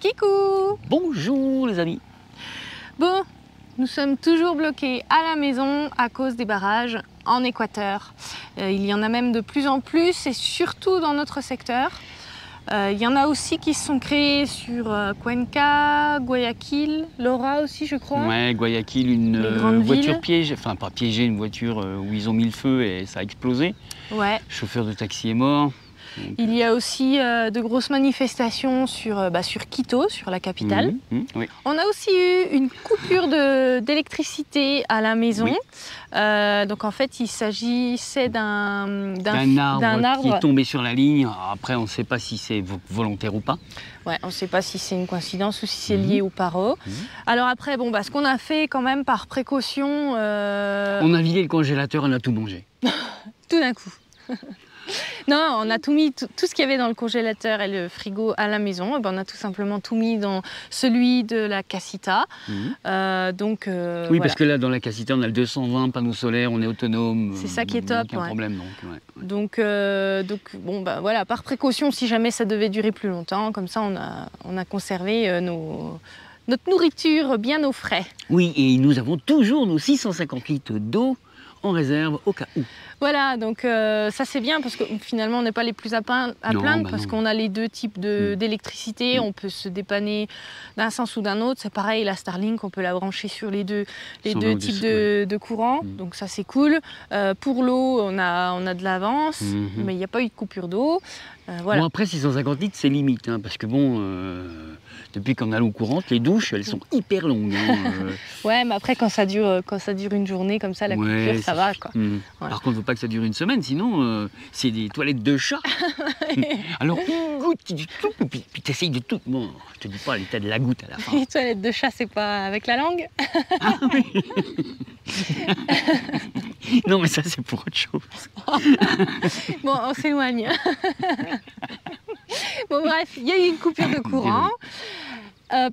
Kikou! Bonjour les amis. Bon, nous sommes toujours bloqués à la maison à cause des barrages en Équateur. Il y en a même de plus en plus et surtout dans notre secteur. Il y en a aussi qui se sont créés sur Cuenca, Guayaquil, Laura aussi je crois. Ouais, Guayaquil, une voiture piégée, enfin pas piégée, une voiture où ils ont mis le feu et ça a explosé. Ouais. Le chauffeur de taxi est mort. Donc... Il y a aussi de grosses manifestations sur Quito, sur la capitale. Oui. On a aussi eu une coupure d'électricité à la maison. Oui. Donc en fait, il s'agissait d'un arbre qui est tombé sur la ligne. Après, on ne sait pas si c'est volontaire ou pas. Ouais, on ne sait pas si c'est une coïncidence ou si c'est lié au paro. Alors après, bon, ce qu'on a fait quand même par précaution... On a vidé le congélateur, on a tout mangé. Tout d'un coup. Non, on a tout mis, tout ce qu'il y avait dans le congélateur et le frigo à la maison. Et ben, on a tout simplement tout mis dans celui de la casita. Oui, voilà. Parce que là, dans la casita, on a le 220 panneaux solaires, on est autonome. C'est ça qui est top. Aucun problème. Donc, voilà, par précaution, si jamais ça devait durer plus longtemps, comme ça, on a conservé notre nourriture bien au frais. Oui, et nous avons toujours nos 650 litres d'eau en réserve au cas où. Voilà, donc ça c'est bien parce que finalement on n'est pas les plus à plaindre parce qu'on a les deux types d'électricité, on peut se dépanner d'un sens ou d'un autre. C'est pareil, la Starlink, on peut la brancher sur les deux types de courant, donc ça c'est cool. Pour l'eau, on a de l'avance, mais il n'y a pas eu de coupure d'eau. Voilà. Bon, après 650 litres c'est limite, hein, parce que bon, depuis qu'on a l'eau courante, les douches elles sont hyper longues. Ouais, mais après quand ça dure une journée comme ça, la coupure ça va quoi. Voilà. Par contre, il ne faut pas que ça dure une semaine, sinon c'est des toilettes de chat. Alors on goûte du tout, puis tu essayes de tout. Bon, je te dis pas l'état de la goutte à la fin. Les toilettes de chat, c'est pas avec la langue? Ah oui. Non mais ça c'est pour autre chose. Bon, on s'éloigne. Bon bref, il y a eu une coupure de courant.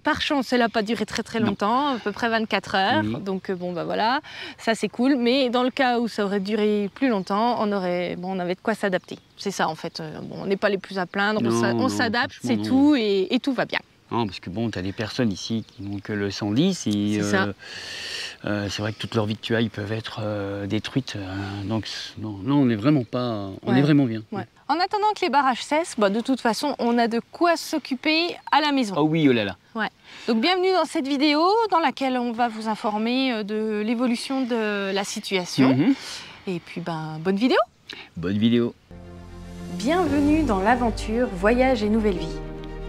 Par chance, elle n'a pas duré très longtemps, à peu près 24 heures. Donc voilà, ça c'est cool. Mais dans le cas où ça aurait duré plus longtemps, on avait de quoi s'adapter. C'est ça en fait. On n'est pas les plus à plaindre, on s'adapte, c'est tout et tout va bien. Non, parce que bon, tu as des personnes ici qui n'ont que le 110 et c'est vrai que toute leur victuailles peuvent être détruites. Donc non, on n'est vraiment pas, on est vraiment bien. Ouais. En attendant que les barrages cessent, de toute façon, on a de quoi s'occuper à la maison. Oh oui, oh là là. Ouais. Donc bienvenue dans cette vidéo dans laquelle on va vous informer de l'évolution de la situation. Et puis bonne vidéo. Bonne vidéo. Bienvenue dans l'aventure Voyage et Nouvelle Vie.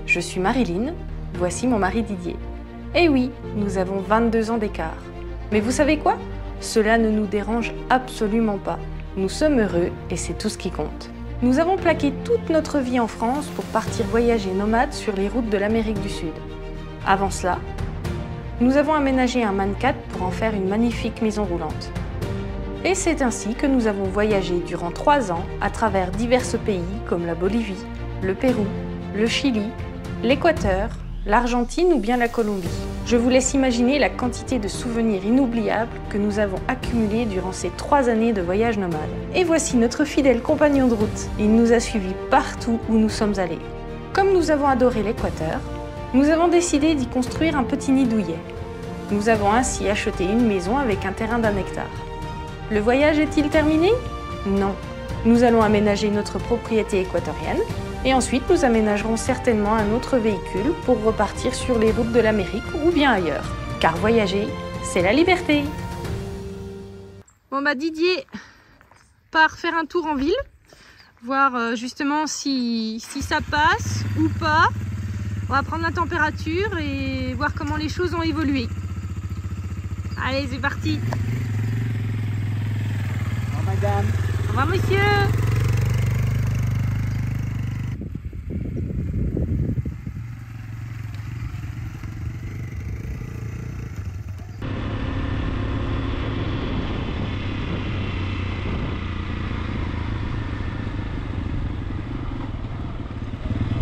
Je suis Marilyn, voici mon mari Didier. Et oui, nous avons 22 ans d'écart. Mais vous savez quoi? Cela ne nous dérange absolument pas. Nous sommes heureux et c'est tout ce qui compte. Nous avons plaqué toute notre vie en France pour partir voyager nomades sur les routes de l'Amérique du Sud. Avant cela, nous avons aménagé un man-4 pour en faire une magnifique maison roulante. Et c'est ainsi que nous avons voyagé durant 3 ans à travers divers pays comme la Bolivie, le Pérou, le Chili, l'Équateur, l'Argentine ou bien la Colombie. Je vous laisse imaginer la quantité de souvenirs inoubliables que nous avons accumulés durant ces 3 années de voyage nomade. Et voici notre fidèle compagnon de route. Il nous a suivis partout où nous sommes allés. Comme nous avons adoré l'Équateur, nous avons décidé d'y construire un petit nid douillet. Nous avons ainsi acheté une maison avec un terrain d'1 hectare. Le voyage est-il terminé? Non. Nous allons aménager notre propriété équatorienne. Et ensuite, nous aménagerons certainement un autre véhicule pour repartir sur les routes de l'Amérique ou bien ailleurs. Car voyager, c'est la liberté. Bon Didier part faire un tour en ville, voir justement si ça passe ou pas. On va prendre la température et voir comment les choses ont évolué. Allez, c'est parti. Au revoir madame. Au revoir monsieur.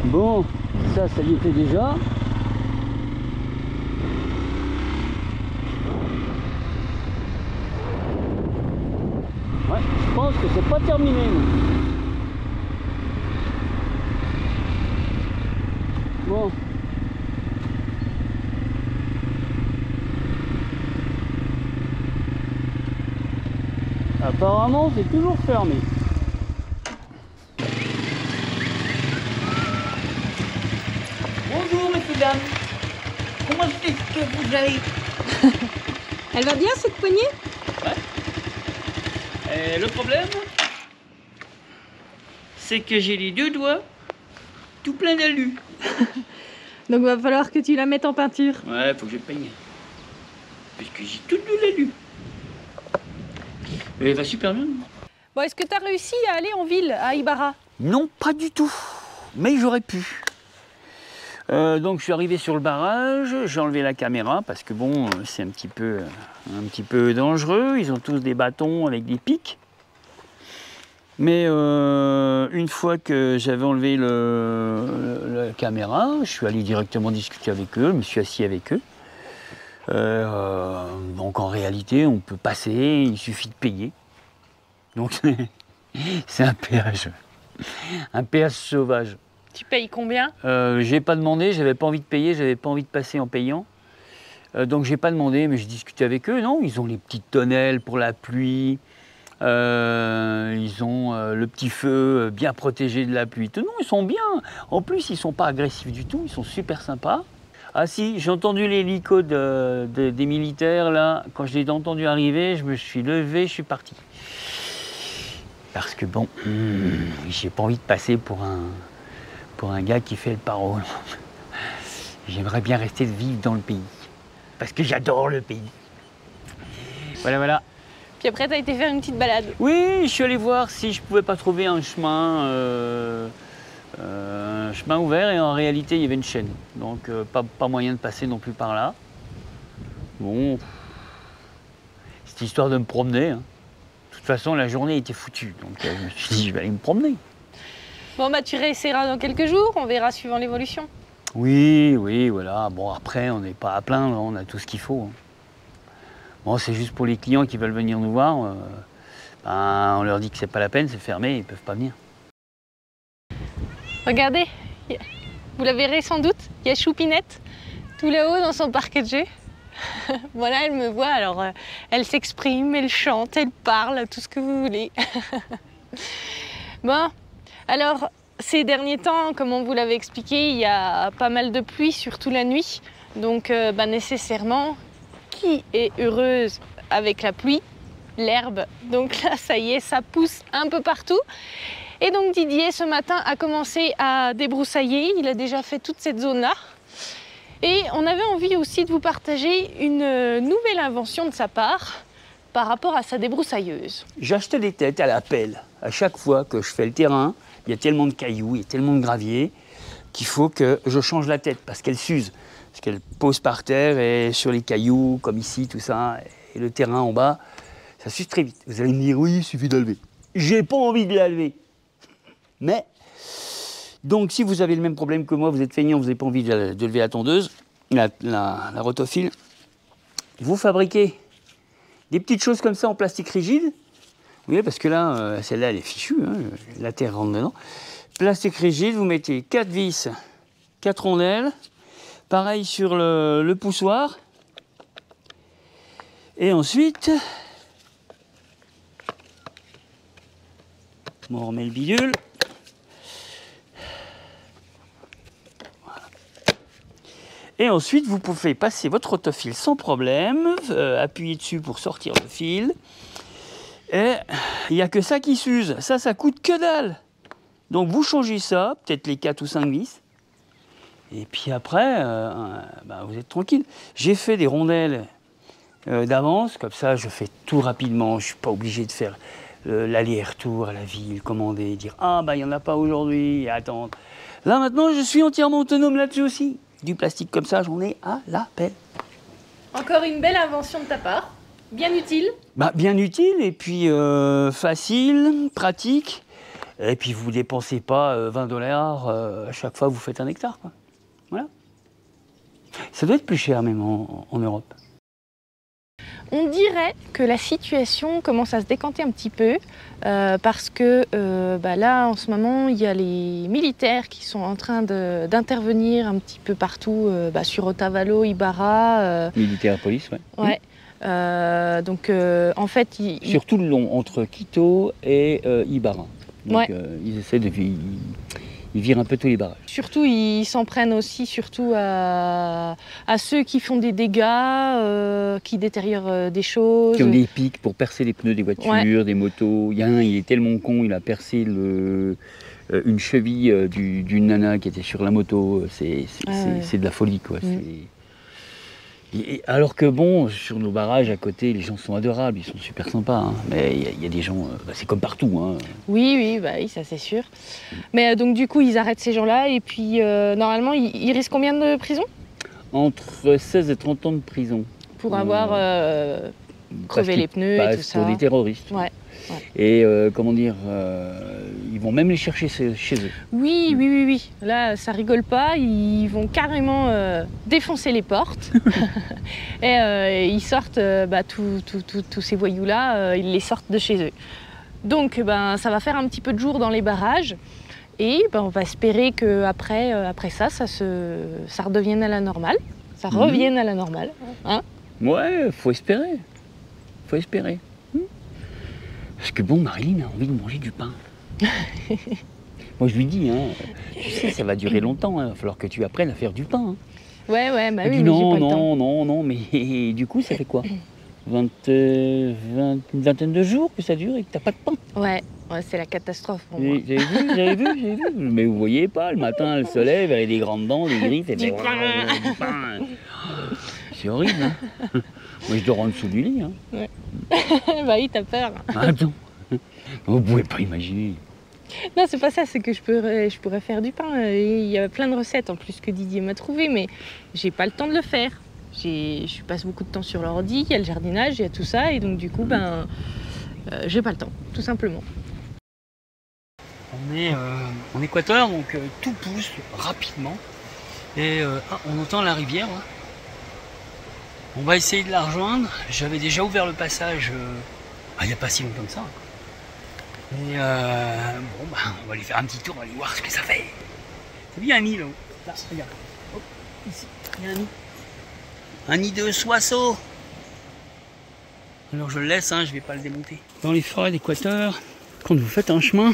Bon, ça y était déjà. Ouais, je pense que c'est pas terminé. Bon, Apparemment, c'est toujours fermé. Bonjour, messieurs, dames. Comment est-ce que vous allez? Elle va bien cette poignée? Ouais. Et le problème, c'est que j'ai les deux doigts tout plein d'alu. Donc va falloir que tu la mettes en peinture. Ouais, faut que je peigne. Puisque j'ai tout de l'alu. Et elle va super bien. Bon, est-ce que tu as réussi à aller en ville, à Ibarra? Non, pas du tout. Mais j'aurais pu. Donc je suis arrivé sur le barrage, j'ai enlevé la caméra parce que bon, c'est un petit peu dangereux. Ils ont tous des bâtons avec des pics. Mais une fois que j'avais enlevé la caméra, je suis allé directement discuter avec eux, je me suis assis avec eux. Donc en réalité, on peut passer, il suffit de payer. Donc c'est un péage sauvage. Tu payes combien? J'ai pas demandé, j'avais pas envie de payer, j'avais pas envie de passer en payant. Donc j'ai pas demandé, mais j'ai discuté avec eux. Non, ils ont les petites tonnelles pour la pluie. Ils ont le petit feu bien protégé de la pluie. Non, ils sont bien. En plus, ils sont pas agressifs du tout. Ils sont super sympas. Ah si, j'ai entendu l'hélico des militaires là. Quand je l'ai entendu arriver, je me suis levé, je suis parti. Parce que bon, j'ai pas envie de passer pour un gars qui fait le paro. J'aimerais bien rester vivre dans le pays. Parce que j'adore le pays. Voilà, voilà. Puis après, tu as été faire une petite balade. Oui, je suis allé voir si je pouvais pas trouver un chemin ouvert et en réalité il y avait une chaîne. Donc pas moyen de passer non plus par là. Bon, c'est histoire de me promener. Hein. De toute façon, la journée était foutue. Donc je me suis dit, je vais aller me promener. Bon, bah tu réessayeras dans quelques jours, on verra suivant l'évolution. Oui, voilà. Bon, après, on n'est pas à plaindre, on a tout ce qu'il faut. Hein. Bon, c'est juste pour les clients qui veulent venir nous voir. On leur dit que c'est pas la peine, c'est fermé, ils peuvent pas venir. Regardez, vous la verrez sans doute, il y a Choupinette, tout là-haut dans son parquet de jeu. Voilà, elle me voit, alors elle s'exprime, elle chante, elle parle, tout ce que vous voulez. Bon, alors ces derniers temps, comme on vous l'avait expliqué, il y a pas mal de pluie, surtout la nuit. Donc nécessairement, qui est heureuse avec la pluie? L'herbe. Donc là, ça y est, ça pousse un peu partout. Et donc Didier, ce matin, a commencé à débroussailler. Il a déjà fait toute cette zone-là. Et on avait envie aussi de vous partager une nouvelle invention de sa part par rapport à sa débroussailleuse. J'achetais des têtes à la pelle. À chaque fois que je fais le terrain, il y a tellement de cailloux, il y a tellement de gravier qu'il faut que je change la tête parce qu'elle s'use. Parce qu'elle pose par terre et sur les cailloux, comme ici, tout ça, et le terrain en bas, ça s'use très vite. Vous allez me dire, oui, il suffit de la lever. J'ai pas envie de la lever. Mais, donc si vous avez le même problème que moi, vous êtes feignant, vous n'avez pas envie de lever la tondeuse, la rotophile, vous fabriquez des petites choses comme ça en plastique rigide. Vous voyez, parce que là, celle-là, elle est fichue, hein, la terre rentre dedans. Plastique rigide, vous mettez 4 vis, 4 rondelles. Pareil sur le poussoir. Et ensuite, on remet le bidule. Voilà. Et ensuite, vous pouvez passer votre rotophile sans problème, appuyer dessus pour sortir le fil. Et il n'y a que ça qui s'use. Ça coûte que dalle. Donc vous changez ça, peut-être les 4 ou 5 vis. Et puis après, vous êtes tranquille. J'ai fait des rondelles d'avance, comme ça je fais tout rapidement. Je ne suis pas obligé de faire l'aller-retour à la ville, commander, dire « Ah, il n'y en a pas aujourd'hui, et attendre ». Là maintenant, je suis entièrement autonome là-dessus aussi. Du plastique comme ça, j'en ai à la pelle. Encore une belle invention de ta part, bien utile. Bien utile, et puis facile, pratique. Et puis vous ne dépensez pas 20 $ à chaque fois que vous faites un hectare, quoi. Voilà. Ça doit être plus cher même en Europe. On dirait que la situation commence à se décanter un petit peu parce que là, en ce moment, il y a les militaires qui sont en train d'intervenir un petit peu partout sur Otavalo, Ibarra. Militaire, police, ouais. Ouais. En fait, Sur tout le long, entre Quito et Ibarra. Donc, Ouais. Ils essaient de... Ils virent un peu tous les barrages. surtout, ils s'en prennent aussi surtout à ceux qui font des dégâts, qui détériorent des choses. Qui ont des pics pour percer les pneus des voitures, des motos. Il y a un, il est tellement con, il a percé une cheville d'une nana qui était sur la moto. C'est de la folie, quoi. Alors que bon, sur nos barrages à côté, les gens sont adorables, ils sont super sympas. Hein. Mais il y a des gens, c'est comme partout. Hein. Oui, ça c'est sûr. Mais donc du coup, ils arrêtent ces gens-là et puis normalement, ils risquent combien de prison Entre 16 et 30 ans de prison. pour avoir crevé les pneus et tout ça. Pour des terroristes. Ouais. Et comment dire, ils vont même les chercher chez eux. Oui. Là, ça rigole pas. Ils vont carrément défoncer les portes. Et ils sortent tous ces voyous-là, ils les sortent de chez eux. Donc, ça va faire un petit peu de jour dans les barrages. Et on va espérer qu'après ça redevienne à la normale. Ça revienne à la normale. Hein. Ouais, faut espérer. Faut espérer. Parce que bon, Marilyn a envie de manger du pain. Moi, je lui dis, hein, tu sais, ça va durer longtemps, il va falloir que tu apprennes à faire du pain. Hein. Ouais, oui, mais j'ai non, pas le temps. non, mais du coup, ça fait quoi 20, une vingtaine de jours que ça dure et que t'as pas de pain. Ouais, c'est la catastrophe pour moi. Vous avez vu. Mais vous voyez pas, le matin, elle se lève, elle a des grandes dents, des griffes, et Du du pain. C'est horrible, hein. Moi, je dors en dessous du lit. Hein. Ouais. Oui, t'as peur. Attends, vous pouvez pas imaginer. Non, c'est pas ça, c'est que je pourrais faire du pain. Il y a plein de recettes en plus que Didier m'a trouvé, mais j'ai pas le temps de le faire. Je passe beaucoup de temps sur l'ordi, il y a le jardinage, il y a tout ça, et donc du coup, j'ai pas le temps, tout simplement. On est en Équateur, donc tout pousse rapidement. Et on entend la rivière. Hein. On va essayer de la rejoindre. J'avais déjà ouvert le passage il n'y a pas si longtemps que ça. Et on va aller faire un petit tour, on va aller voir ce que ça fait. T'as vu un nid là-haut? Là, regarde. Hop, ici, il y a un nid. Un nid de soissons. Alors je le laisse, hein, je ne vais pas le démonter. Dans les forêts d'Équateur, quand vous faites un chemin,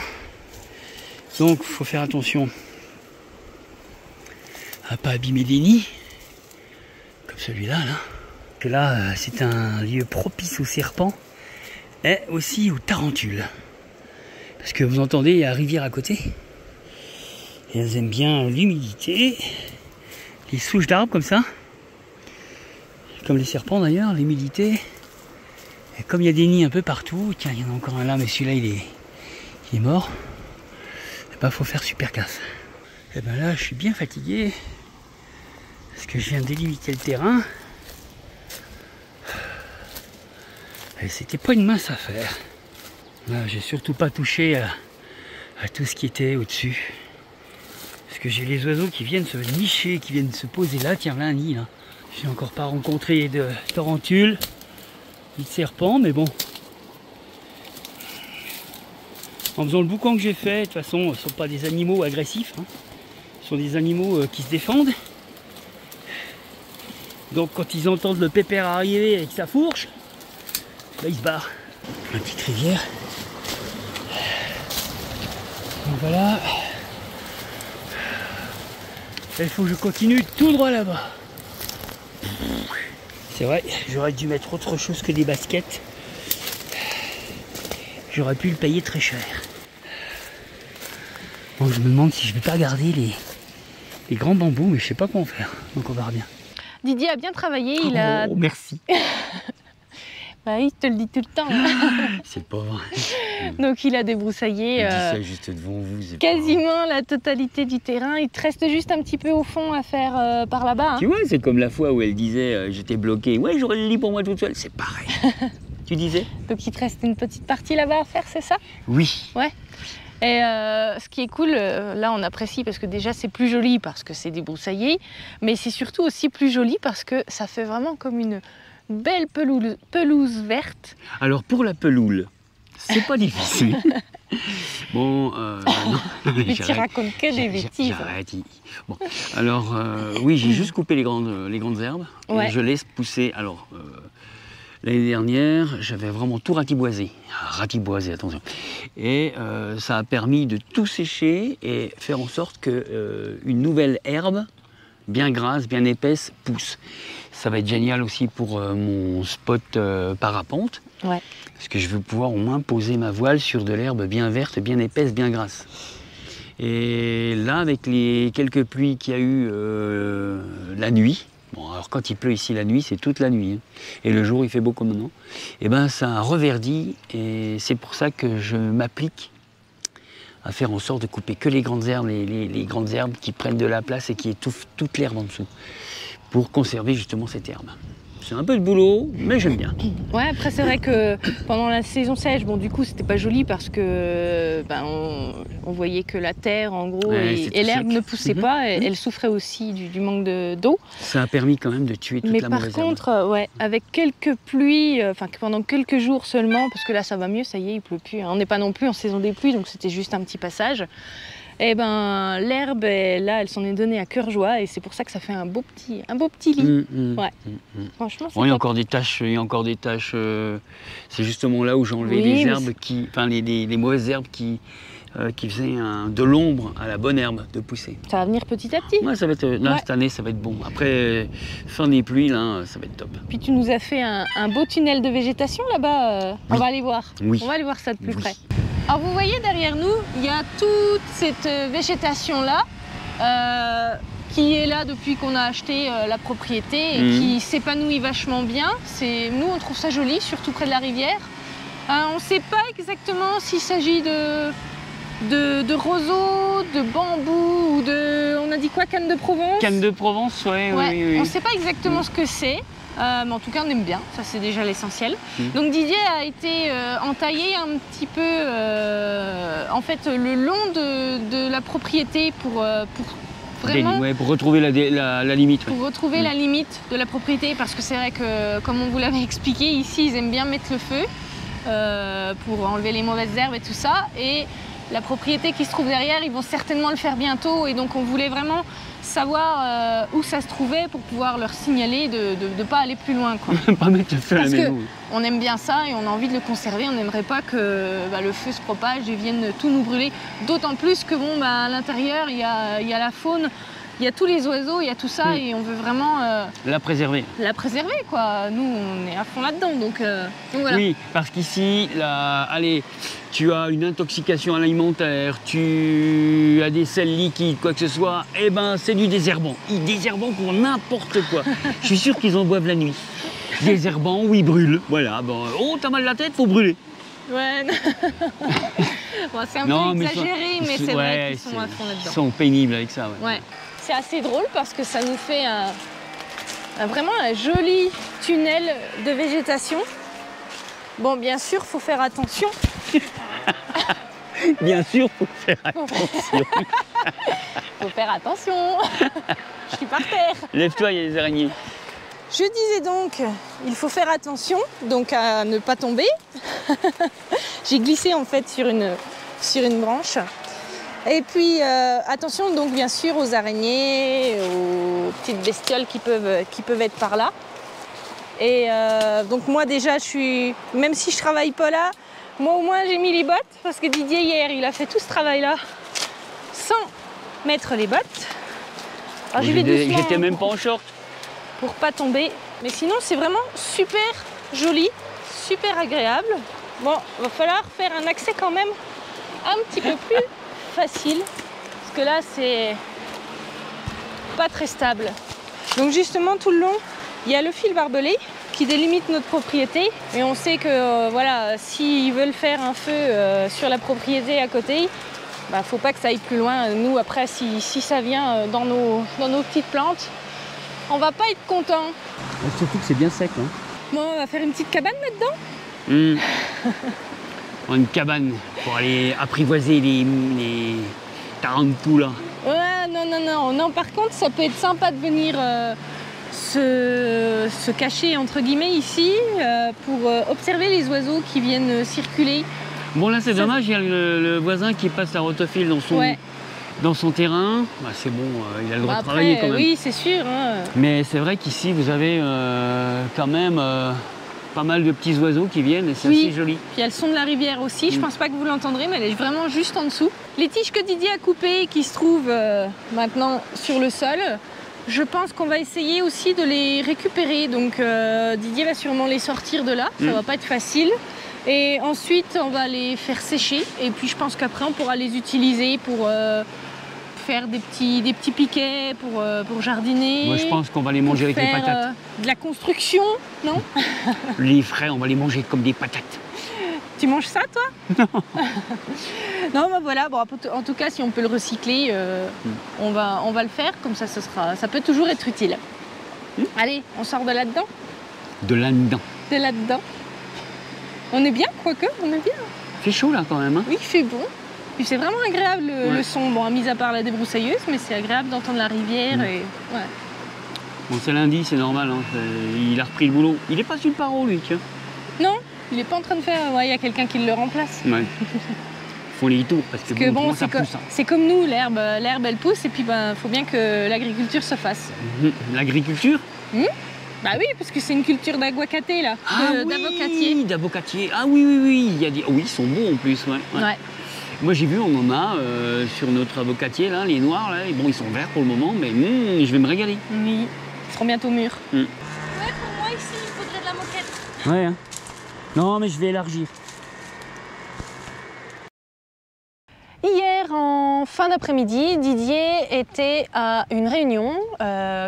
donc il faut faire attention à ne pas abîmer des nids, comme celui-là. Là. Que là, c'est un lieu propice aux serpents et aussi aux tarentules. Parce que vous entendez, il y a la rivière à côté. Et elles aiment bien l'humidité, les souches d'arbres comme ça. Comme les serpents d'ailleurs, l'humidité. Et comme il y a des nids un peu partout, tiens, il y en a encore un là, mais celui-là il est mort. Et ben faut faire super gaffe. Et ben là, je suis bien fatigué. Parce que je viens de délimiter le terrain. Et c'était pas une mince affaire. Là, j'ai surtout pas touché à tout ce qui était au-dessus. Parce que j'ai les oiseaux qui viennent se nicher, qui viennent se poser là. Tiens, là un nid là. J'ai encore pas rencontré de tarentules, ni de serpents, mais bon. En faisant le boucan que j'ai fait, de toute façon, ce ne sont pas des animaux agressifs. Hein. Ce sont des animaux qui se défendent. Donc quand ils entendent le pépère arriver avec sa fourche, là ils se barrent. La petite rivière. Donc voilà. Il faut que je continue tout droit là-bas. C'est vrai, j'aurais dû mettre autre chose que des baskets. J'aurais pu le payer très cher. Bon, je me demande si je vais pas garder les grands bambous, mais je sais pas comment faire. Donc on verra bien. Didier a bien travaillé, il a... Oh, merci. Il te le dit tout le temps. Hein. C'est pas vrai. Donc il a débroussaillé Je dis ça juste devant vous. quasiment la totalité du terrain. Il te reste juste un petit peu au fond à faire par là-bas. Hein. Tu vois, c'est comme la fois où elle disait j'étais bloqué. Ouais, j'aurais le lit pour moi toute seule. C'est pareil. Tu disais? Donc il te reste une petite partie là-bas à faire, c'est ça? Oui. Ouais. Et ce qui est cool, là on apprécie parce que déjà c'est plus joli parce que c'est débroussaillé, mais c'est surtout aussi plus joli parce que ça fait vraiment comme une belle pelouse verte. Alors pour la peloule, c'est pas difficile. Bon, non. Mais tu racontes que des bêtises. J'arrête. Bon, alors oui, j'ai juste coupé les grandes herbes. Ouais. Et je laisse pousser. Alors L'année dernière, j'avais vraiment tout ratiboisé. Ratiboisé, attention. Et ça a permis de tout sécher et faire en sorte que une nouvelle herbe, bien grasse, bien épaisse, pousse. Ça va être génial aussi pour mon spot parapente. Ouais. Parce que je veux pouvoir au moins poser ma voile sur de l'herbe bien verte, bien épaisse, bien grasse. Et là, avec les quelques pluies qu'il y a eu la nuit, bon, alors quand il pleut ici la nuit, c'est toute la nuit, hein, et le jour il fait beau comme maintenant, et ben ça a reverdit, et c'est pour ça que je m'applique à faire en sorte de couper que les grandes herbes, les grandes herbes qui prennent de la place et qui étouffent toute l'herbe en dessous, pour conserver justement cette herbe. C'est un peu de boulot, mais j'aime bien. Ouais, après c'est vrai que pendant la saison sèche, bon du coup c'était pas joli parce que on voyait que la terre en gros Ouais, et l'herbe ne poussait pas, et elle souffrait aussi du manque d'eau. Ça a permis quand même de tuer toute la mauvaise herbe. Mais par contre, ouais, avec quelques pluies, pendant quelques jours seulement, parce que là ça va mieux, ça y est, il pleut plus. Hein. On n'est pas non plus en saison des pluies, donc c'était juste un petit passage. Et ben l'herbe, là, elle s'en est donnée à cœur joie, et c'est pour ça que ça fait un beau petit lit. Ouais. Franchement, c'est bon, il y a top. encore des tâches. C'est justement là où j'ai enlevé les herbes les mauvaises herbes qui faisaient de l'ombre à la bonne herbe de pousser. Ça va venir petit à petit. Ouais, ça va être, là, cette année, ça va être bon. Après, fin des pluies, là, ça va être top. Puis tu nous as fait un beau tunnel de végétation là-bas. On va aller voir. Oui. On va aller voir ça de plus Oui. près. Alors vous voyez derrière nous, il y a toute cette végétation-là qui est là depuis qu'on a acheté la propriété et qui s'épanouit vachement bien. Nous, on trouve ça joli, surtout près de la rivière. On ne sait pas exactement s'il s'agit de roseaux, de bambou ou de... On a dit quoi, canne de Provence? Canne de Provence, ouais. Oui. On ne sait pas exactement ce que c'est. Mais en tout cas on aime bien, ça c'est déjà l'essentiel. Donc Didier a été entaillé un petit peu en fait le long de la propriété pour vraiment pour retrouver la limite. pour retrouver la limite de la propriété, parce que c'est vrai que comme on vous l'avait expliqué, ici ils aiment bien mettre le feu pour enlever les mauvaises herbes et tout ça, et la propriété qui se trouve derrière, ils vont certainement le faire bientôt, et donc on voulait vraiment savoir où ça se trouvait pour pouvoir leur signaler de ne pas aller plus loin, quoi. Pas mettre le feu à la maison. On aime bien ça et on a envie de le conserver. On n'aimerait pas que le feu se propage et vienne tout nous brûler. D'autant plus que à l'intérieur, il y a la faune, il y a tous les oiseaux, il y a tout ça, et on veut vraiment la préserver. La préserver, quoi. Nous, on est à fond là-dedans, donc voilà. Oui, parce qu'ici, tu as une intoxication alimentaire, tu as des sels liquides, quoi que ce soit, et ben c'est du désherbant. Ils désherbant pour n'importe quoi. Je suis sûr qu'ils en boivent la nuit. Désherbant, oui, ils brûlent. Voilà, bon, oh, t'as mal la tête, faut brûler. Ouais. Bon, c'est un peu exagéré, mais c'est vrai qu'ils sont à fond là-dedans. Ils sont pénibles avec ça, ouais. C'est assez drôle parce que ça nous fait vraiment un joli tunnel de végétation. Bon, bien sûr, faut faire attention. Bien sûr, faut faire attention. Faut faire attention. Je suis par terre. Lève-toi, il y a des araignées. Je disais donc, il faut faire attention, donc à ne pas tomber. J'ai glissé en fait sur une branche. Et puis attention donc bien sûr aux araignées, aux petites bestioles qui peuvent être par là. Et donc moi déjà même si je travaille pas là, moi au moins j'ai mis les bottes, parce que Didier hier il a fait tout ce travail là sans mettre les bottes. Alors j'y vais doucement. J'étais même pas en short. Pour pas tomber. Mais sinon c'est vraiment super joli, super agréable. Bon, va falloir faire un accès quand même un petit peu plus facile, parce que là c'est pas très stable. Donc justement tout le long il y a le fil barbelé qui délimite notre propriété, et on sait que voilà, s'ils veulent faire un feu sur la propriété à côté, faut pas que ça aille plus loin. Nous après si ça vient dans nos petites plantes, on va pas être content. Surtout que c'est bien sec, hein. Bon, on va faire une petite cabane là-dedans. Une cabane pour aller apprivoiser les tarantulas. Ouais, non, par contre, ça peut être sympa de venir se cacher, entre guillemets, ici, pour observer les oiseaux qui viennent circuler. Bon, là, c'est dommage, il y a le voisin qui passe la rotofile dans son terrain. C'est bon, il a le droit de travailler quand même. Oui, c'est sûr. Hein. Mais c'est vrai qu'ici, vous avez quand même pas mal de petits oiseaux qui viennent et c'est Oui. assez joli. Puis il y a le son de la rivière aussi, je pense pas que vous l'entendrez, mais elle est vraiment juste en dessous. Les tiges que Didier a coupées et qui se trouvent maintenant sur le sol, je pense qu'on va essayer aussi de les récupérer. Donc Didier va sûrement les sortir de là, ça va pas être facile. Et ensuite on va les faire sécher et puis je pense qu'après on pourra les utiliser pour faire des petits piquets, pour jardiner. Moi je pense qu'on va les manger avec les faire, patates. de la construction, non? Les frais, on va les manger comme des patates. Tu manges ça, toi? Non, bah voilà. Bon, en tout cas, si on peut le recycler, on va le faire. Comme ça, ça peut toujours être utile. Allez, on sort de là-dedans. De là-dedans. De là-dedans. On est bien, quoique, on est bien. Il fait chaud là quand même. Hein. Oui, il fait bon. Puis c'est vraiment agréable le son. Bon, mis à part la débroussailleuse, mais c'est agréable d'entendre la rivière. Et... Ouais. Bon, c'est lundi, c'est normal. Hein. Il a repris le boulot. Il est pas sur le paro, lui, tiens. Non, il n'est pas en train de faire. Ouais, il y a quelqu'un qui le remplace. Ouais. Faut les tours parce que bon, ça pousse. Hein. C'est comme nous, l'herbe elle pousse et puis faut bien que l'agriculture se fasse. L'agriculture? Bah oui, parce que c'est une culture d'aguacaté là, d'avocatier. Oui, d'avocatier. Ah oui. Il y a oui, ils sont bons en plus. Ouais. Moi j'ai vu, on en a sur notre avocatier là, les noirs là. Et bon, ils sont verts pour le moment, mais je vais me régaler. Oui, ils seront bientôt mûrs. Ouais, pour moi ici, il faudrait de la moquette. Ouais. Hein. Non, mais je vais élargir. Hier, en fin d'après-midi, Didier était à une réunion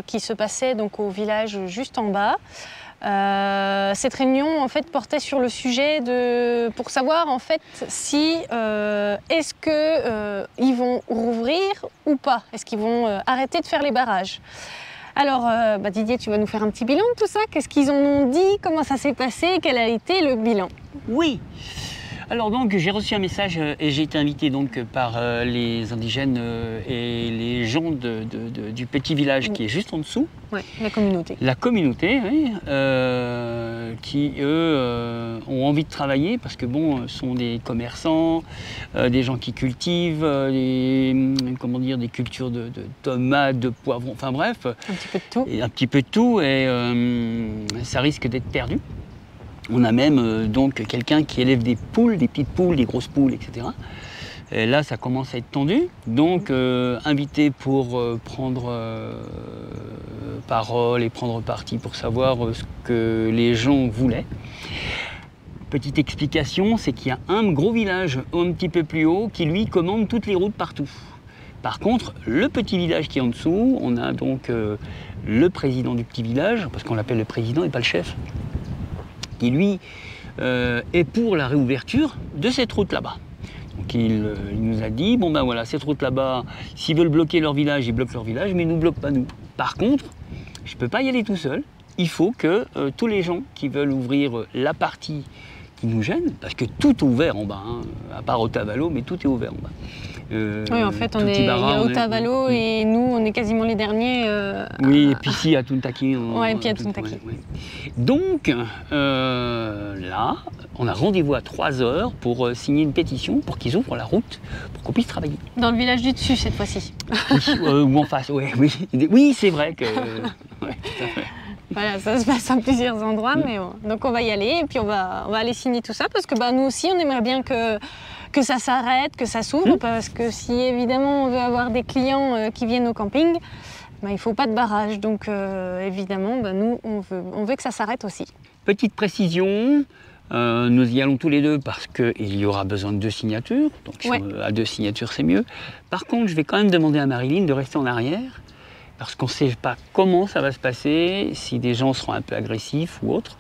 qui se passait donc au village juste en bas. Cette réunion en fait portait sur le sujet pour savoir en fait si est-ce que ils vont rouvrir ou pas, est-ce qu'ils vont arrêter de faire les barrages. Alors Didier, tu vas nous faire un petit bilan de tout ça. Qu'est-ce qu'ils en ont dit, comment ça s'est passé, quel a été le bilan? Oui. Alors donc j'ai reçu un message et j'ai été invité donc par les indigènes et les gens du petit village qui est juste en dessous. Oui, la communauté. La communauté, oui, qui eux ont envie de travailler parce que bon, sont des commerçants, des gens qui cultivent, des cultures de tomates, de poivrons, enfin bref. Un petit peu de tout. Et un petit peu de tout et ça risque d'être perdu. On a même donc quelqu'un qui élève des poules, des petites poules, des grosses poules, etc. Et là, ça commence à être tendu. Donc, invité pour prendre parole et prendre parti pour savoir ce que les gens voulaient. Petite explication, c'est qu'il y a un gros village un petit peu plus haut qui, lui, commande toutes les routes partout. Par contre, le petit village qui est en dessous, on a donc le président du petit village, parce qu'on l'appelle le président et pas le chef, qui lui est pour la réouverture de cette route là-bas. Donc il nous a dit, bon ben voilà, cette route là-bas, s'ils veulent bloquer leur village, ils bloquent leur village, mais ils ne nous bloquent pas nous. Par contre, je ne peux pas y aller tout seul, il faut que tous les gens qui veulent ouvrir la partie qui nous gêne, parce que tout est ouvert en bas, hein, à part Otavalo, mais tout est ouvert en bas. Oui, en fait, il y a Otavalo et nous, on est quasiment les derniers. Oui, et puis ici, à Tuntaki. Oui, et puis à Tuntaki. Ouais. Donc, là, on a rendez-vous à 3h pour signer une pétition pour qu'ils ouvrent la route, pour qu'on puisse travailler. Dans le village du dessus, cette fois-ci. Oui, ou en face, oui. Oui, c'est vrai que... ouais, tout à fait. Voilà, ça se passe à plusieurs endroits, mais bon. Donc on va y aller et puis on va aller signer tout ça parce que nous aussi, on aimerait bien que ça s'arrête, que ça s'ouvre, parce que si évidemment on veut avoir des clients qui viennent au camping, il ne faut pas de barrage. Donc évidemment, nous, on veut que ça s'arrête aussi. Petite précision, nous y allons tous les deux parce qu'il y aura besoin de 2 signatures. Donc à 2 signatures, c'est mieux. Par contre, je vais quand même demander à Marilyn de rester en arrière parce qu'on ne sait pas comment ça va se passer, si des gens seront un peu agressifs ou autres.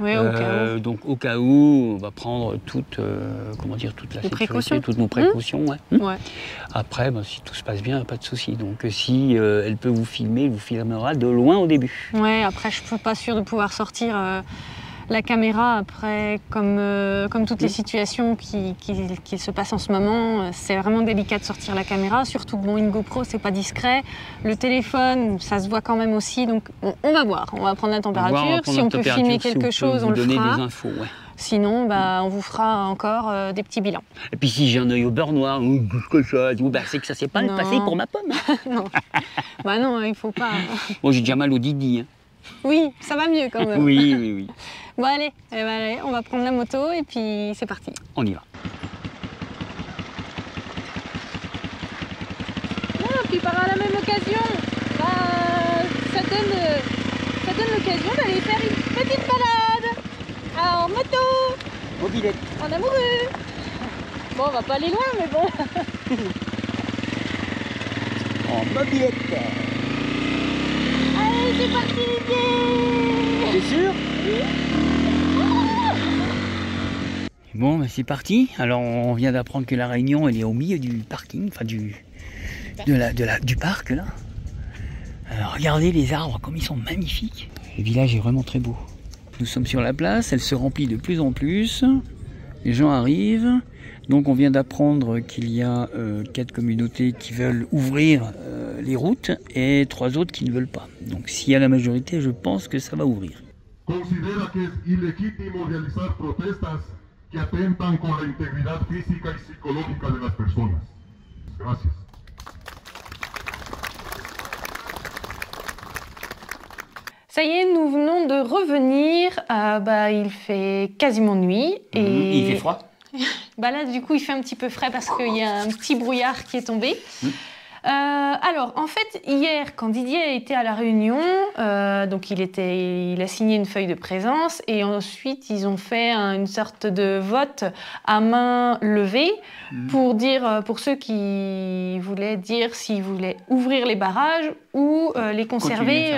Oui, au cas où. Donc au cas où, on va prendre toute la sécurité, toutes nos précautions. Ouais. Après, si tout se passe bien, pas de souci. Donc si elle peut vous filmer, elle vous filmera de loin au début. Ouais, après je ne suis pas sûre de pouvoir sortir la caméra après, comme toutes les situations qui se passent en ce moment, c'est vraiment délicat de sortir la caméra, surtout que une GoPro c'est pas discret, le téléphone ça se voit quand même aussi, donc on va voir, on va prendre la température, si on peut filmer quelque chose, on le fera. Des infos, ouais. Sinon, on vous fera encore des petits bilans. Et puis si j'ai un œil au beurre noir, c'est que ça s'est pas passé pour ma pomme. Non, non, il faut pas. Moi j'ai déjà mal au didi. Hein. Oui, ça va mieux quand même. Oui, oui, oui. Bon allez, on va prendre la moto et puis c'est parti. On y va. Puis par la même occasion, ça donne l'occasion d'aller faire une petite balade en moto, Mobilette. en amoureux. Bon, on va pas aller loin, mais bon. En mobilette. Allez, c'est parti Didier. T'es sûr? Bon, ben c'est parti. Alors, on vient d'apprendre que la Réunion, elle est au milieu du parking, enfin du parc là. Regardez les arbres comme ils sont magnifiques. Le village est vraiment très beau. Nous sommes sur la place, elle se remplit de plus en plus. Les gens arrivent. Donc on vient d'apprendre qu'il y a 4 communautés qui veulent ouvrir les routes et 3 autres qui ne veulent pas. Donc s'il y a la majorité, je pense que ça va ouvrir. Considera que es ilegítimo realizar protestas que atentan con la integridad física y psicológica de las personas. Gracias. Ça y est, nous venons de revenir. Il fait quasiment nuit. Et Il fait froid. Là, du coup, il fait un petit peu frais parce qu'il y a un petit brouillard qui est tombé. Alors, en fait, hier, quand Didier était à la réunion, donc il a signé une feuille de présence et ensuite, ils ont fait une sorte de vote à main levée pour dire, pour ceux qui voulaient dire s'ils voulaient ouvrir les barrages ou les conserver,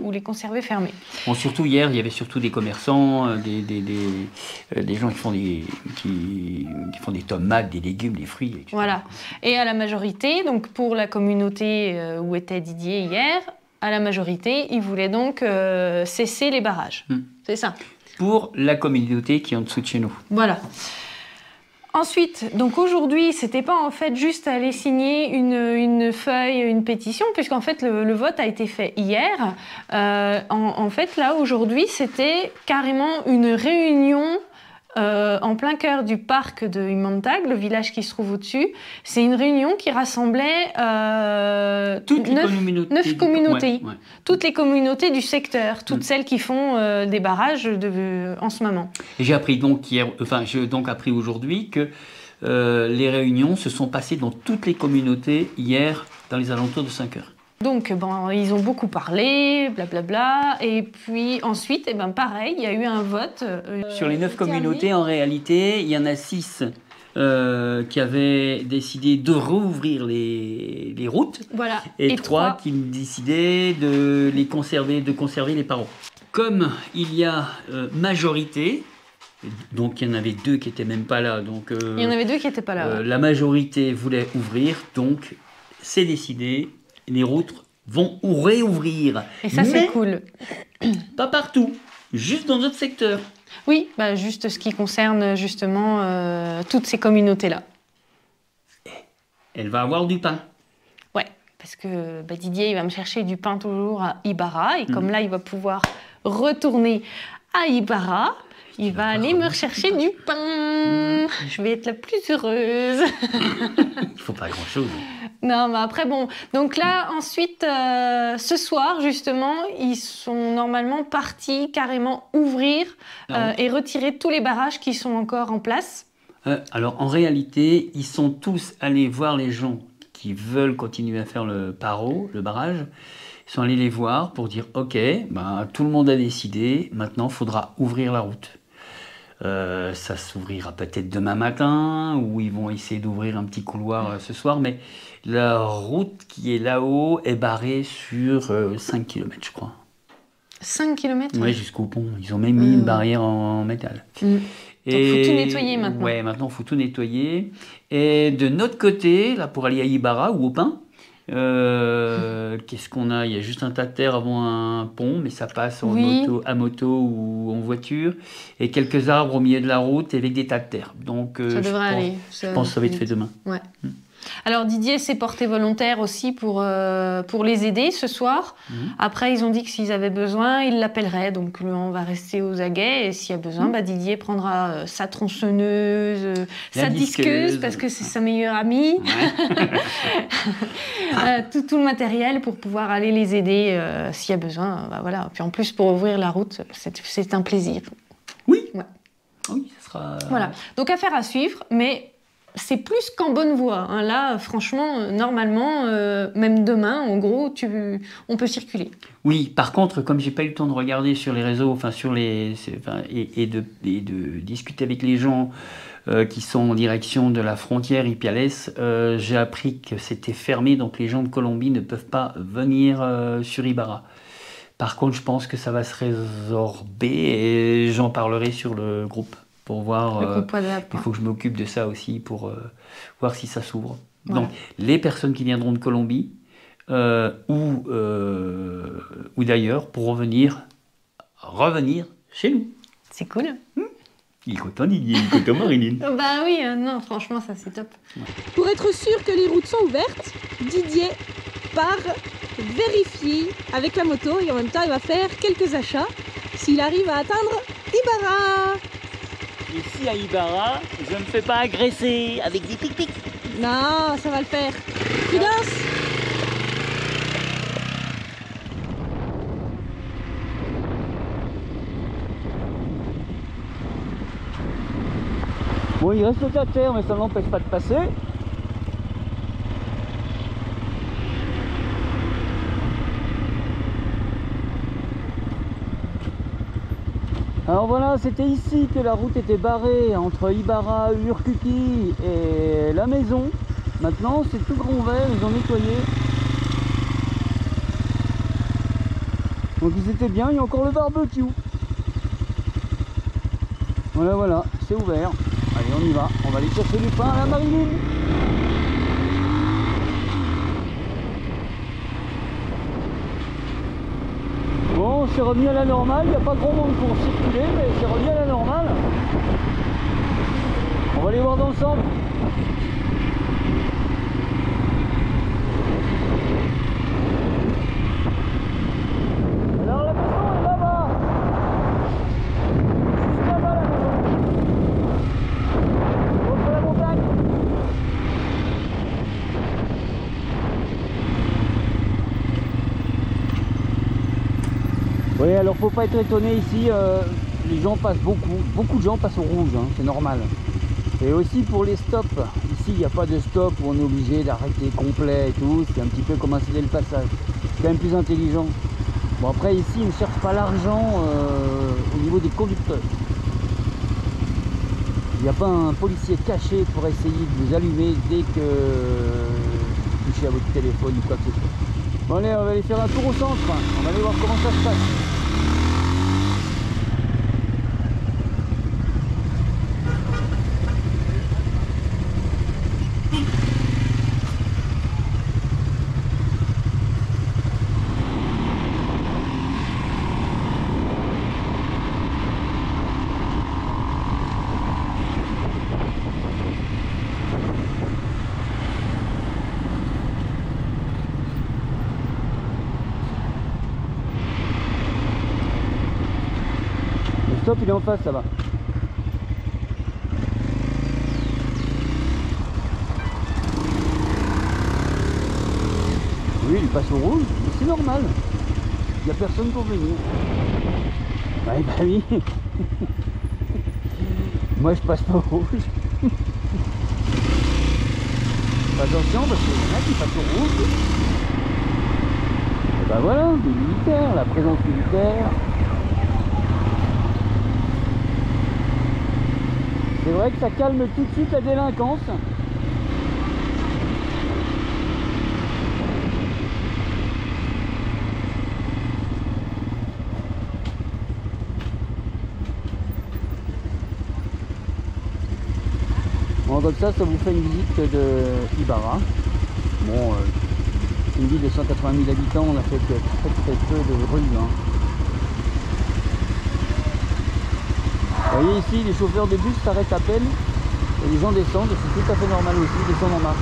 ou les conserver fermés. Bon, surtout hier, il y avait surtout des commerçants, des gens qui font des tomates, des légumes, des fruits. Etc. Voilà. Et à la majorité, donc pour la communauté où était Didier hier, à la majorité, ils voulaient donc cesser les barrages. C'est ça. Pour la communauté qui est en dessous de chez nous. Voilà. Ensuite, donc aujourd'hui, c'était pas en fait juste aller signer une feuille, une pétition, puisqu'en fait le vote a été fait hier. En fait, là, aujourd'hui, c'était carrément une réunion en plein cœur du parc de Humantag, le village qui se trouve au-dessus. C'est une réunion qui rassemblait toutes les 9 communautés. Ouais. Toutes les communautés du secteur, toutes celles qui font des barrages en ce moment. Et j'ai appris j'ai appris aujourd'hui que les réunions se sont passées dans toutes les communautés hier, dans les alentours de 5 heures. Donc, ils ont beaucoup parlé, blablabla, et puis ensuite, pareil, il y a eu un vote. Sur les 9 communautés, en réalité, il y en a 6 qui avaient décidé de rouvrir les routes, voilà. et 3 qui décidaient de conserver les parois. Comme il y a majorité, donc il y en avait 2 qui n'étaient même pas là. Donc, il y en avait 2 qui n'étaient pas là. Ouais. La majorité voulait ouvrir, donc c'est décidé. Les routes vont réouvrir. Et ça, c'est cool. Pas partout, juste dans notre secteur. Oui, juste ce qui concerne justement toutes ces communautés-là. Elle va avoir du pain. Ouais, parce que Didier, il va me chercher du pain toujours à Ibarra. Et comme là, il va pouvoir retourner à Ibarra, il va aller me rechercher du pain. Je vais être la plus heureuse. Il ne faut pas grand-chose. Non, mais après, bon. Donc là, ensuite, ce soir, justement, ils sont normalement partis carrément ouvrir et retirer tous les barrages qui sont encore en place. Alors, en réalité, ils sont tous allés voir les gens qui veulent continuer à faire le barrage. Ils sont allés les voir pour dire, OK, tout le monde a décidé, maintenant, il faudra ouvrir la route. Ça s'ouvrira peut-être demain matin, ou ils vont essayer d'ouvrir un petit couloir ce soir, mais la route qui est là-haut est barrée sur 5 km, je crois. 5 km? Oui, jusqu'au pont. Ils ont même mis une barrière en métal. Donc il faut tout nettoyer maintenant. Oui, maintenant il faut tout nettoyer. Et de notre côté, là, pour aller à Ibarra ou au Pin, qu'est-ce qu'on a? Il y a juste un tas de terre avant un pont, mais ça passe à moto ou en voiture, et quelques arbres au milieu de la route avec des tas de terre. Donc ça devrait aller. Je pense que ça va être fait demain. Ouais. Alors Didier s'est porté volontaire aussi pour les aider ce soir. Après, ils ont dit que s'ils avaient besoin, ils l'appelleraient. Donc on va rester aux aguets et s'il y a besoin, Didier prendra sa tronçonneuse, sa disqueuse parce que c'est sa meilleure amie. Ouais. tout le matériel pour pouvoir aller les aider s'il y a besoin. Voilà. Puis en plus, pour ouvrir la route, c'est un plaisir. Oui. Ouais. Oui, ce sera... Voilà. Donc affaire à suivre, mais c'est plus qu'en bonne voie. Hein. Là, franchement, normalement, même demain, en gros, on peut circuler. Oui, par contre, comme j'ai pas eu le temps de regarder sur les réseaux, et de discuter avec les gens qui sont en direction de la frontière Ipiales, j'ai appris que c'était fermé, donc les gens de Colombie ne peuvent pas venir sur Ibarra. Par contre, je pense que ça va se résorber et j'en parlerai sur le groupe pour voir. Le groupe WhatsApp. Il faut que je m'occupe de ça aussi pour voir si ça s'ouvre. Voilà. Donc, les personnes qui viendront de Colombie ou d'ailleurs pour revenir chez nous. C'est cool. Il est content Didier, il est content Marilyn. Bah oui, non, franchement, ça c'est top. Pour être sûr que les routes sont ouvertes, Didier part vérifier avec la moto et en même temps il va faire quelques achats s'il arrive à atteindre Ibarra. Ici à Ibarra, je ne me fais pas agresser avec des pic-pics. Non, ça va le faire. Prudence. Bon, il reste à terre, mais ça ne l'empêche pas de passer. Alors voilà, c'était ici que la route était barrée entre Ibarra, Urcuti et la maison. Maintenant, c'est tout grand vert, ils ont nettoyé. Donc ils étaient bien, il y a encore le barbecue. Voilà, c'est ouvert. Allez, on y va. On va aller chercher du pain à la Marilyn. Bon, c'est revenu à la normale. Il n'y a pas grand monde pour circuler, mais c'est revenu à la normale. On va aller voir dans le centre. Alors la maison est là-bas. Juste là-bas la maison. Contre la montagne. Oui, alors faut pas être étonné ici, les gens passent beaucoup de gens passent au rouge, hein, c'est normal. Et aussi pour les stops, ici il n'y a pas de stop où on est obligé d'arrêter complet et tout, c'est un petit peu comme un céder le passage, c'est quand même plus intelligent. Bon après ici ils ne cherchent pas l'argent au niveau des conducteurs. Il n'y a pas un policier caché pour essayer de vous allumer dès que vous touchez à votre téléphone ou quoi que ce soit. Bon allez, on va aller faire un tour au centre, on va aller voir comment ça se passe. Stop, il est en face, ça va. Oui, il passe au rouge, mais c'est normal. Il n'y a personne pour venir. Ouais, bah oui. Moi, je passe pas au rouge. Attention, parce qu'il y en a qui passent au rouge. Et bah voilà, des militaires, la présence militaire. C'est vrai que ça calme tout de suite la délinquance. Bon, comme ça vous fait une visite de Ibarra. Bon, c'est une ville de 180 000 habitants, on a fait que très peu de rues. Hein. Vous voyez ici, les chauffeurs de bus s'arrêtent à peine et les gens descendent, c'est tout à fait normal aussi, ils descendent en marche.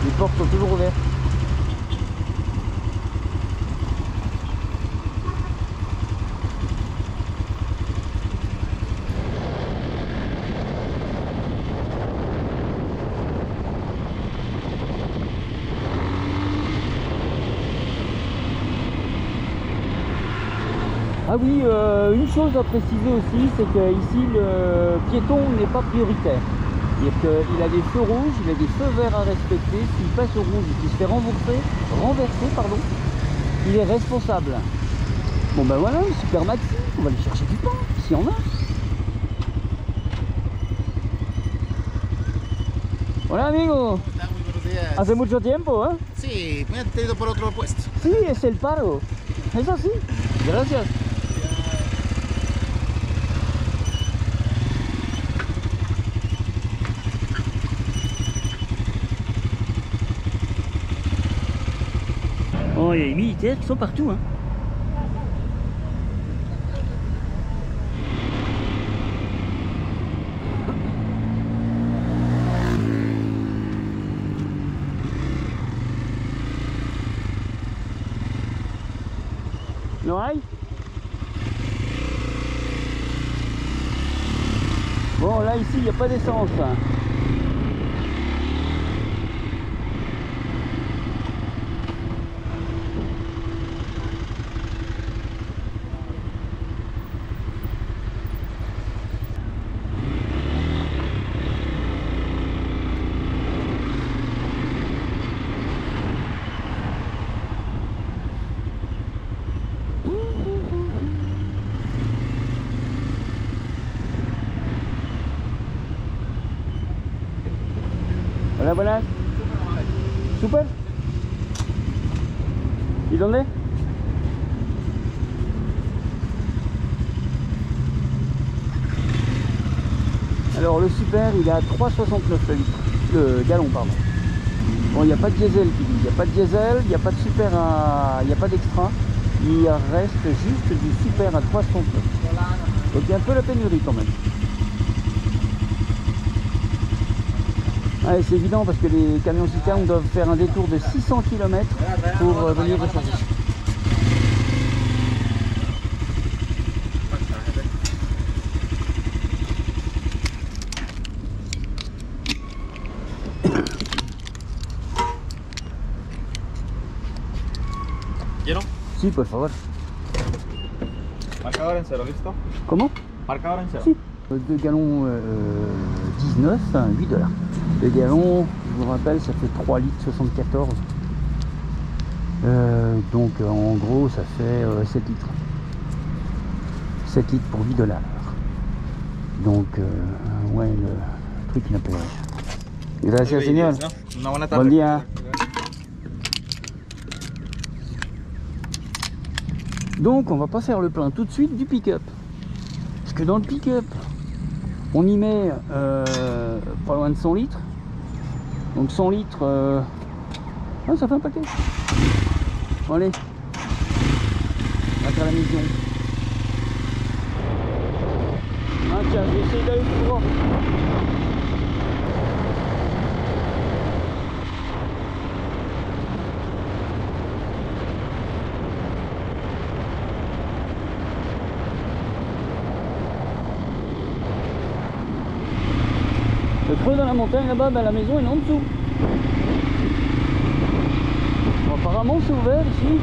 Les portes sont toujours ouvertes. Ah oui, une chose à préciser aussi, c'est qu'ici le piéton n'est pas prioritaire. C'est-à-dire qu'il a des feux rouges, il a des feux verts à respecter. S'il passe au rouge et qu'il se fait renverser, il est responsable. Bon ben voilà, le super maxi, on va aller chercher du pain, s'il y en a. Hola amigo. Hola, muy buenos días. Hace mucho tiempo, ¿eh? Sí, me han tenido por otro puesto. Sí, es el paro. Es así. Gracias. Oh, il y a les militaires qui sont partout, hein. No hay. Bon, là, ici, il n'y a pas d'essence. Hola, buenas. Super. ¿Y dónde? Alors le super, il est à 3,69 le litre, le gallon pardon. Bon, il n'y a pas de diesel qui dit, il n'y a pas de diesel, il n'y a pas de super, il n'y a pas d'extra. Il reste juste du super à 3,69. Donc il y a un peu la pénurie quand même. Ah, c'est évident parce que les camions citernes doivent faire un détour de 600 km pour venir recharger. ¿Lleno? Sí, por favor. Marcador en cero, ¿listo? Comment? Marcador en cero. Si. 2 gallons 19, $8. Le gallon, je vous rappelle, ça fait 3 litres 74. Donc en gros, ça fait 7 litres. 7 litres pour $8. Donc, ouais, le truc il est un peu riche. Gracias, señor. Una buena tarde. Bon dia. Donc, on va pas faire le plein tout de suite du pick-up. Parce que dans le pick-up, on y met pas loin de 100 litres. Donc 100 litres, ah, ça fait un paquet. Bon, allez, on va faire la mission. Ah tiens, je vais essayer d'aller tout droit. Le creux dans la montagne là-bas, ben, la maison est en dessous. Bon, apparemment c'est ouvert ici.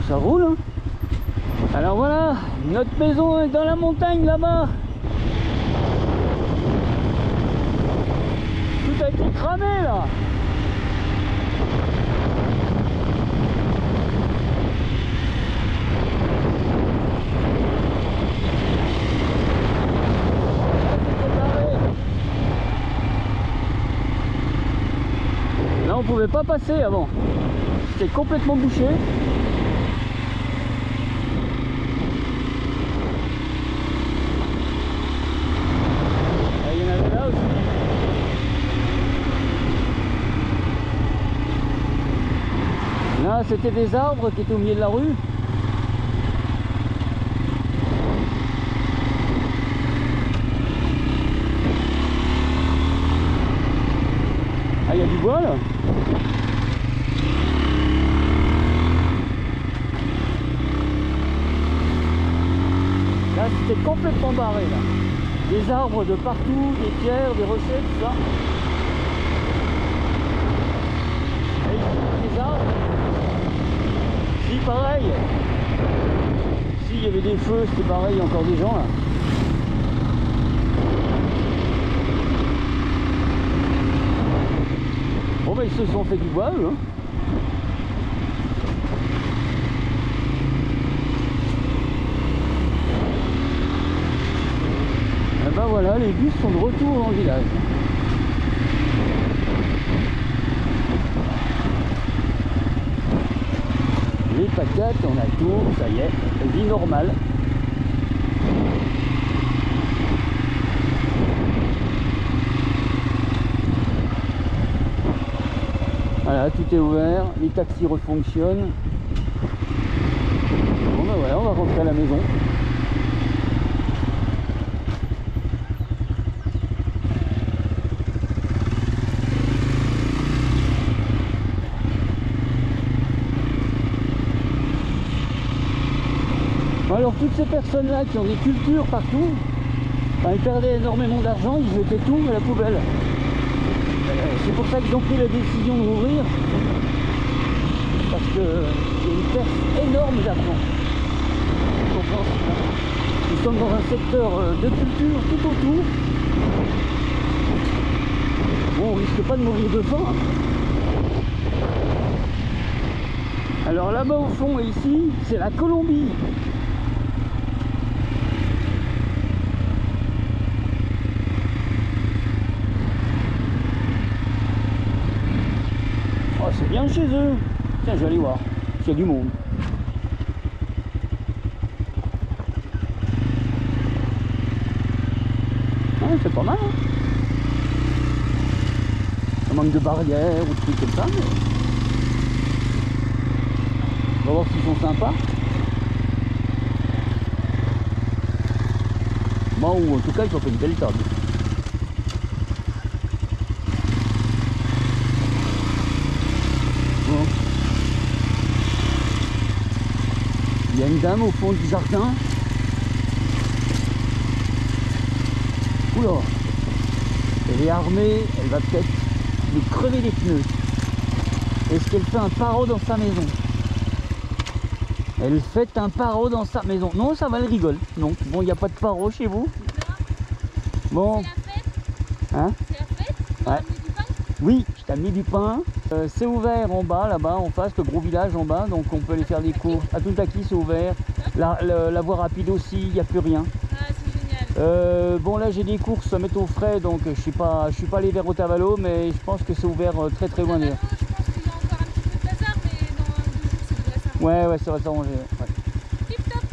Ça roule, hein. Alors voilà, notre maison est dans la montagne là-bas. Tout a été cramé là. Là on pouvait pas passer avant. C'était complètement bouché. Là, c'était des arbres qui étaient au milieu de la rue. Ah, il y a du bois là. Là, c'était complètement barré là. Des arbres de partout, des pierres, des rochers, tout ça. Et ici, des arbres. Si, pareil. S'il y avait des feux, c'était pareil, il y a encore des gens là. Bon ben ils se sont fait du bois eux. Hein. Et ben voilà, les bus sont de retour dans le village. Les patates, on a tout, ça y est, vie normale. Voilà, tout est ouvert, les taxis refonctionnent. Bon ben voilà, on va rentrer à la maison. Alors toutes ces personnes-là qui ont des cultures partout, enfin, ils perdaient énormément d'argent, ils jetaient tout à la poubelle. C'est pour ça qu'ils ont pris la décision de rouvrir, parce qu'il y a une perte énorme d'argent. Nous sommes dans un secteur de culture tout autour. Bon, on risque pas de mourir de faim. Alors là-bas au fond et ici, c'est la Colombie. C'est bien chez eux. Tiens, je vais aller voir s'il y a du monde. Ouais, c'est pas mal. Hein, ça manque de barrières ou de trucs comme ça. Mais... on va voir s'ils sont sympas. Bon, ou en tout cas, ils ont fait une belle table. Il y a une dame au fond du jardin. Oula, elle est armée, elle va peut-être lui crever les pneus. Est-ce qu'elle fait un paro dans sa maison? Elle fait un paro dans sa maison. Non, ça va, elle rigole. Non, bon, il n'y a pas de paro chez vous? Bon. C'est la fête? Hein? C'est la fête? Ouais. Du pain? Oui, je t'ai amené du pain. C'est ouvert en bas, là-bas, en face, le gros village en bas, donc on peut aller faire des courses. À Tuntaki, c'est ouvert. La voie rapide aussi, il n'y a plus rien. Ah, c'est génial. Bon, là, j'ai des courses à mettre au frais, donc je suis pas allé vers Otavalo, mais je pense que c'est ouvert très très loin. Je pense qu'il y a encore un petit peu de bazar, mais dans 2 jours, ça devrait s'arranger. Ouais, ça va s'arranger. Ouais. Tip top.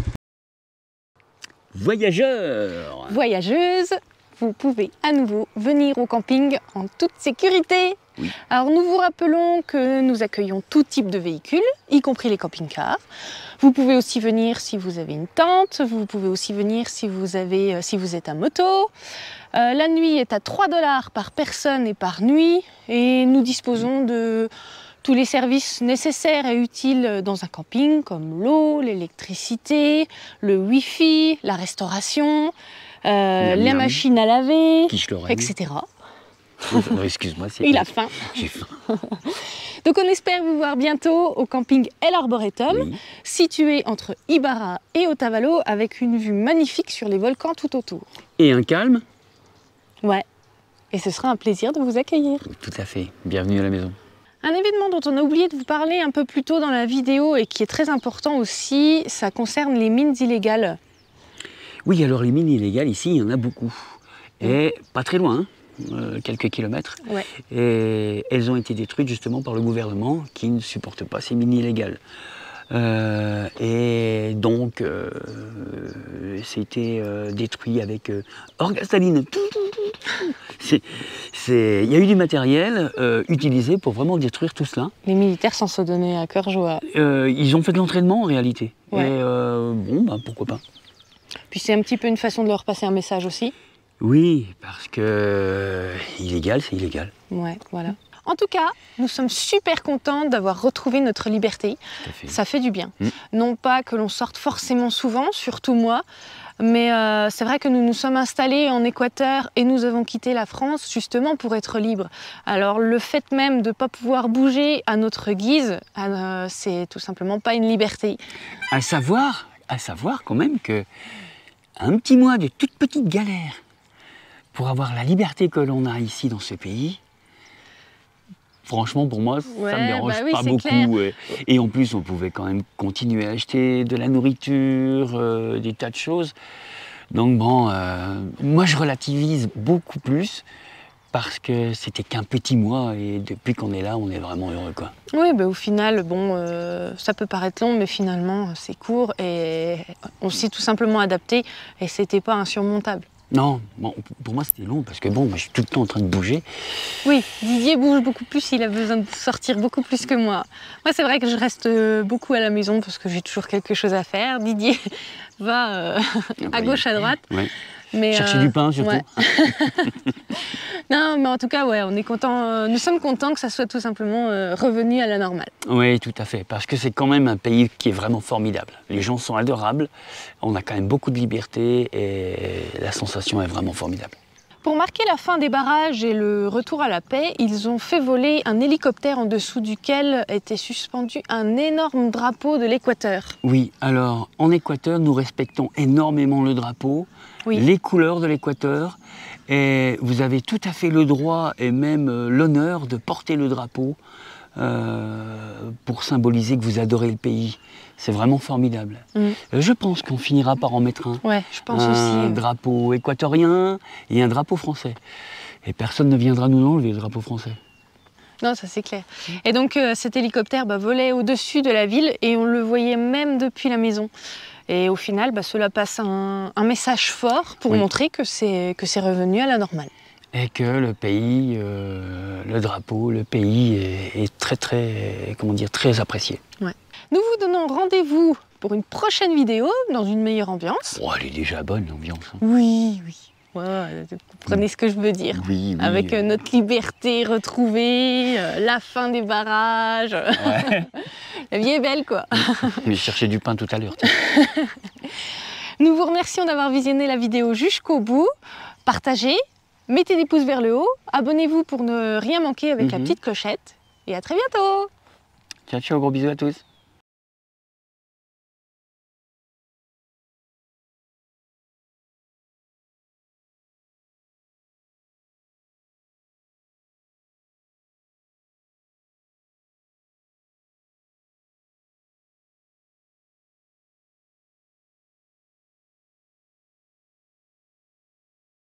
Voyageurs! Voyageuses, vous pouvez à nouveau venir au camping en toute sécurité. Oui. Alors nous vous rappelons que nous accueillons tout type de véhicules, y compris les camping-cars. Vous pouvez aussi venir si vous avez une tente, vous pouvez aussi venir si vous êtes à moto. La nuit est à 3 $ par personne et par nuit, et nous disposons de tous les services nécessaires et utiles dans un camping, comme l'eau, l'électricité, le wifi, la restauration, la machine à laver, etc. Excuse-moi, il a faim. J'ai faim. Donc on espère vous voir bientôt au camping El Arboretum, Oui. situé entre Ibarra et Otavalo, avec une vue magnifique sur les volcans tout autour. Et un calme? Ouais, et ce sera un plaisir de vous accueillir. Tout à fait. Bienvenue à la maison. Un événement dont on a oublié de vous parler un peu plus tôt dans la vidéo et qui est très important aussi, ça concerne les mines illégales. Oui, alors les mines illégales, ici, il y en a beaucoup. Et pas très loin, quelques kilomètres. Ouais. Et elles ont été détruites justement par le gouvernement qui ne supporte pas ces mines illégales. Et donc, c'était détruit avec orgas saline. Il y a eu du matériel utilisé pour vraiment détruire tout cela. Les militaires s'en sont donnés à cœur joie. Ils ont fait de l'entraînement en réalité. Ouais. Et bon, bah, pourquoi pas. Puis c'est un petit peu une façon de leur passer un message aussi. Oui, parce que illégal, c'est illégal. Ouais, voilà. En tout cas, nous sommes super contents d'avoir retrouvé notre liberté. Tout à fait. Ça fait du bien. Non pas que l'on sorte forcément souvent, surtout moi, mais c'est vrai que nous nous sommes installés en Équateur et nous avons quitté la France justement pour être libres. Alors le fait même de ne pas pouvoir bouger à notre guise, c'est tout simplement pas une liberté. À savoir quand même que un petit mois de toute petite galère pour avoir la liberté que l'on a ici dans ce pays, franchement, pour moi, ça ne me dérange oui, pas c'est beaucoup. clair. Et en plus, on pouvait quand même continuer à acheter de la nourriture, des tas de choses. Donc bon, moi, je relativise beaucoup plus parce que c'était qu'un petit mois et depuis qu'on est là, on est vraiment heureux, quoi. Oui, bah, au final, bon, ça peut paraître long, mais finalement, c'est court et on s'y est tout simplement adapté et c'était pas insurmontable. Non, bon, pour moi, c'était long parce que bon, moi, je suis tout le temps en train de bouger. Oui, Didier bouge beaucoup plus, il a besoin de sortir beaucoup plus que moi. Moi, c'est vrai que je reste beaucoup à la maison parce que j'ai toujours quelque chose à faire. Didier va à gauche, à droite. Ouais. Mais, Chercher du pain, surtout. Ouais. Non, mais en tout cas, ouais, on est content. Nous sommes contents que ça soit tout simplement revenu à la normale. Oui, tout à fait, parce que c'est quand même un pays qui est vraiment formidable. Les gens sont adorables, on a quand même beaucoup de liberté et la sensation est vraiment formidable. Pour marquer la fin des barrages et le retour à la paix, ils ont fait voler un hélicoptère en dessous duquel était suspendu un énorme drapeau de l'Équateur. Oui, alors en Équateur, nous respectons énormément le drapeau, Oui. les couleurs de l'Équateur, et vous avez tout à fait le droit et même l'honneur de porter le drapeau pour symboliser que vous adorez le pays. C'est vraiment formidable. Je pense qu'on finira par en mettre un. Ouais, je pense un aussi. drapeau équatorien et un drapeau français. Et personne ne viendra nous enlever le drapeau français. Non, ça c'est clair. Et donc cet hélicoptère volait au-dessus de la ville et on le voyait même depuis la maison. Et au final, cela passe un message fort pour montrer que c'est revenu à la normale. Et que le pays, le drapeau, le pays est très apprécié. Ouais. Nous vous donnons rendez-vous pour une prochaine vidéo dans une meilleure ambiance. Oh, elle est déjà bonne l'ambiance. Hein. Oui, oui. Ouais, vous comprenez ce que je veux dire. Oui, oui. Avec notre liberté retrouvée, la fin des barrages. Ouais. La vie est belle, quoi. J'ai cherché du pain tout à l'heure. Nous vous remercions d'avoir visionné la vidéo jusqu'au bout. Partagez, mettez des pouces vers le haut, abonnez-vous pour ne rien manquer avec la petite clochette. Et à très bientôt. Ciao, ciao, gros bisous à tous.